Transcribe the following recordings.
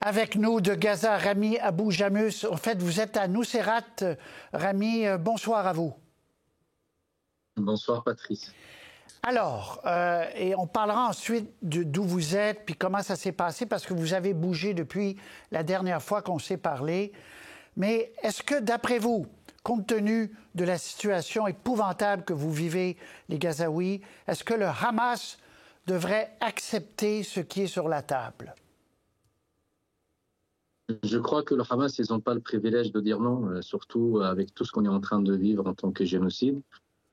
Avec nous de Gaza, Rami Abou Jamus. En fait, vous êtes à Nuseirat. Rami, bonsoir à vous. Bonsoir Patrice. Alors, et on parlera ensuite d'où vous êtes, puis comment ça s'est passé, parce que vous avez bougé depuis la dernière fois qu'on s'est parlé. Mais est-ce que, d'après vous, compte tenu de la situation épouvantable que vous vivez, les Gazaouis, est-ce que le Hamas devrait accepter ce qui est sur la table? Je crois que le Hamas, ils n'ont pas le privilège de dire non, surtout avec tout ce qu'on est en train de vivre en tant que génocide.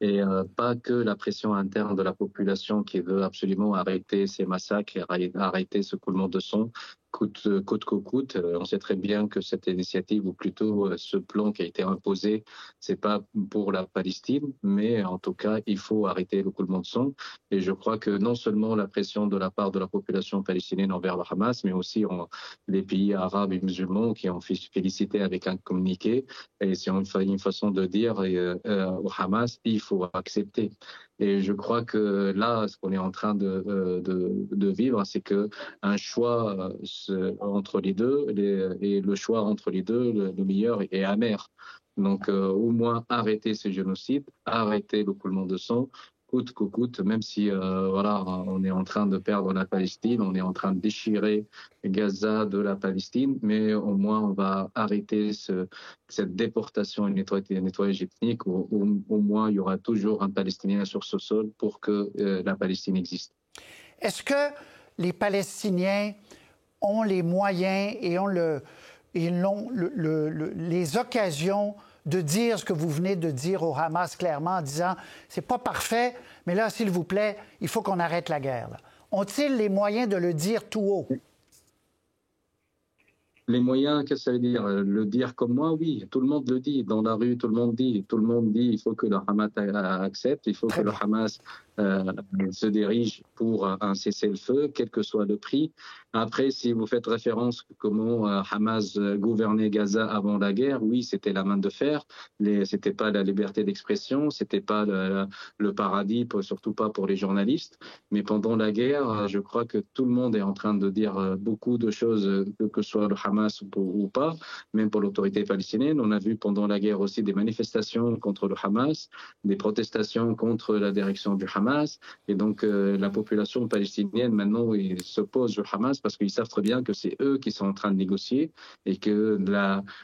Et pas que la pression interne de la population qui veut absolument arrêter ces massacres et arrêter ce coulement de sang coûte que coûte. On sait très bien que cette initiative, ou plutôt ce plan qui a été imposé, c'est pas pour la Palestine, mais en tout cas, il faut arrêter le coulement de sang. Et je crois que non seulement la pression de la part de la population palestinienne envers le Hamas, mais aussi les pays arabes et musulmans qui ont félicité avec un communiqué. Et c'est une façon de dire au Hamas, il faut accepter. Et je crois que là, ce qu'on est en train de vivre, c'est que un choix entre les deux, et le choix entre les deux, le meilleur est amer. Donc, au moins arrêter ce génocide, arrêter le coulement de sang, coûte que coûte, même si voilà, on est en train de perdre la Palestine, on est en train de déchirer Gaza de la Palestine, mais au moins on va arrêter cette déportation et nettoyage ethnique, où au moins il y aura toujours un Palestinien sur ce sol pour que la Palestine existe. Est-ce que les Palestiniens ont les moyens et ont les occasions de dire ce que vous venez de dire au Hamas clairement en disant « c'est pas parfait, mais là, s'il vous plaît, il faut qu'on arrête la guerre ». Ont-ils les moyens de le dire tout haut? Les moyens, qu'est-ce que ça veut dire? Le dire comme moi, oui, tout le monde le dit. Dans la rue, tout le monde dit. Tout le monde dit il faut que le Hamas accepte, il faut que le Hamas se dirige pour un cessez-le-feu, quel que soit le prix. Après, si vous faites référence à comment Hamas gouvernait Gaza avant la guerre, oui, c'était la main de fer. C'était pas la liberté d'expression, c'était pas le paradis, surtout pas pour les journalistes. Mais pendant la guerre, je crois que tout le monde est en train de dire beaucoup de choses, que ce soit le Hamas ou pas, même pour l'autorité palestinienne. On a vu pendant la guerre aussi des manifestations contre le Hamas, des protestations contre la direction du Hamas. Et donc, la population palestinienne, maintenant, ils s'opposent au Hamas parce qu'ils savent très bien que c'est eux qui sont en train de négocier et que,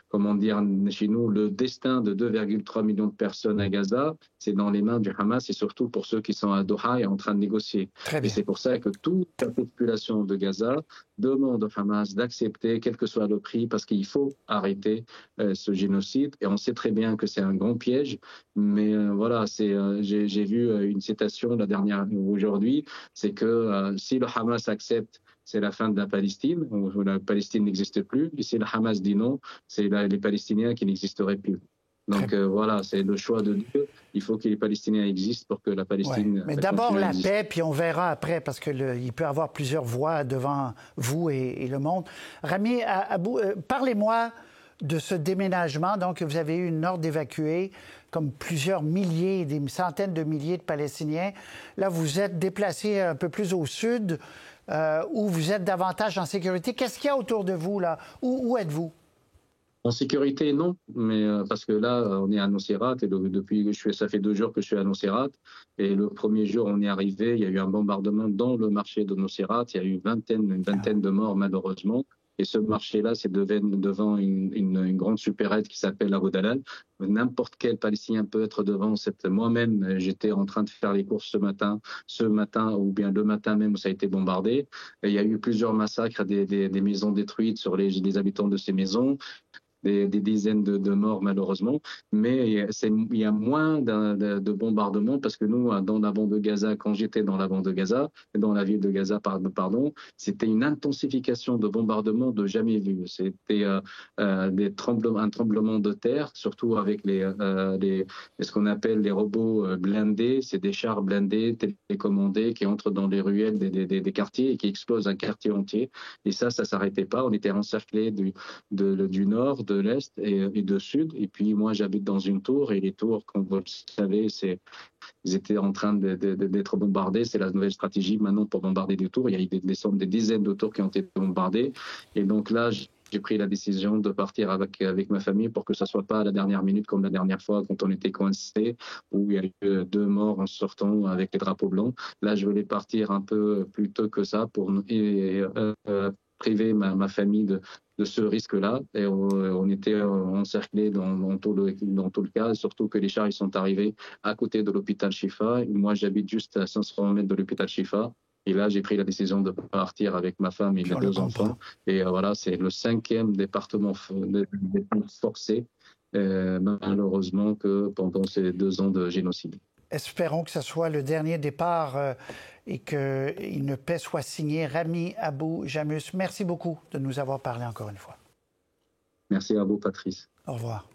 comment dire, chez nous, le destin de 2,3 millions de personnes à Gaza, c'est dans les mains du Hamas et surtout pour ceux qui sont à Doha et en train de négocier. Et c'est pour ça que toute la population de Gaza demande au Hamas d'accepter, quel que soit le prix, parce qu'il faut arrêter ce génocide. Et on sait très bien que c'est un grand piège. Mais voilà, j'ai vu une citation la dernière aujourd'hui, c'est que si le Hamas accepte, c'est la fin de la Palestine, où la Palestine n'existe plus. Et si le Hamas dit non, c'est les Palestiniens qui n'existeraient plus. Donc voilà, c'est le choix de Dieu. Il faut que les Palestiniens existent pour que la Palestine... Ouais. Mais d'abord la paix, puis on verra après, parce qu'il peut y avoir plusieurs voix devant vous et le monde. Rami Abou, parlez-moi de ce déménagement. Donc, vous avez eu une ordre d'évacuer, comme plusieurs milliers, des centaines de milliers de Palestiniens. Là, vous êtes déplacé un peu plus au sud, où vous êtes davantage en sécurité. Qu'est-ce qu'il y a autour de vous, là? Où êtes-vous? En sécurité, non, mais parce que là, on est à Nuseirat et ça fait 2 jours que je suis à Nuseirat. Et le premier jour, on est arrivé, il y a eu un bombardement dans le marché de Nuseirat. Il y a eu une vingtaine de morts, malheureusement. Et ce marché-là, c'est devant une grande supérette qui s'appelle Abu Dalal. N'importe quel Palestinien peut être devant Moi-même, j'étais en train de faire les courses ce matin, ou bien le matin même où ça a été bombardé. Et il y a eu plusieurs massacres, des maisons détruites sur les habitants de ces maisons. Des dizaines de morts malheureusement, mais il y a moins de bombardements parce que nous, dans la bande de Gaza, quand j'étais dans la bande de Gaza, dans la ville de Gaza, pardon, c'était une intensification de bombardements de jamais vu. C'était un tremblement de terre, surtout avec ce qu'on appelle les robots blindés, c'est des chars blindés, télécommandés qui entrent dans les ruelles des quartiers et qui explosent un quartier entier. Et ça s'arrêtait pas. On était encerclés du nord, de l'Est et de Sud. Et puis moi, j'habite dans une tour. Et les tours, comme vous le savez, ils étaient en train d'être bombardés. C'est la nouvelle stratégie maintenant pour bombarder des tours. Il y a eu des dizaines de tours qui ont été bombardées. Et donc là, j'ai pris la décision de partir avec ma famille pour que ça soit pas à la dernière minute comme la dernière fois quand on était coincés, où il y a eu 2 morts en sortant avec les drapeaux blancs. Là, je voulais partir un peu plus tôt que ça pour priver ma famille de ce risque-là. Et on était encerclés dans tout le cas, surtout que les chars ils sont arrivés à côté de l'hôpital Shifa. Moi, j'habite juste à 500 mètres de l'hôpital Shifa. Et là, j'ai pris la décision de partir avec ma femme et mes 2 enfants. Et voilà, c'est le 5e département forcé, malheureusement, que pendant ces 2 ans de génocide. Espérons que ce soit le dernier départ et qu'une paix soit signée. Rami Abou Jamus, merci beaucoup de nous avoir parlé encore une fois. Merci à vous, Patrice. Au revoir.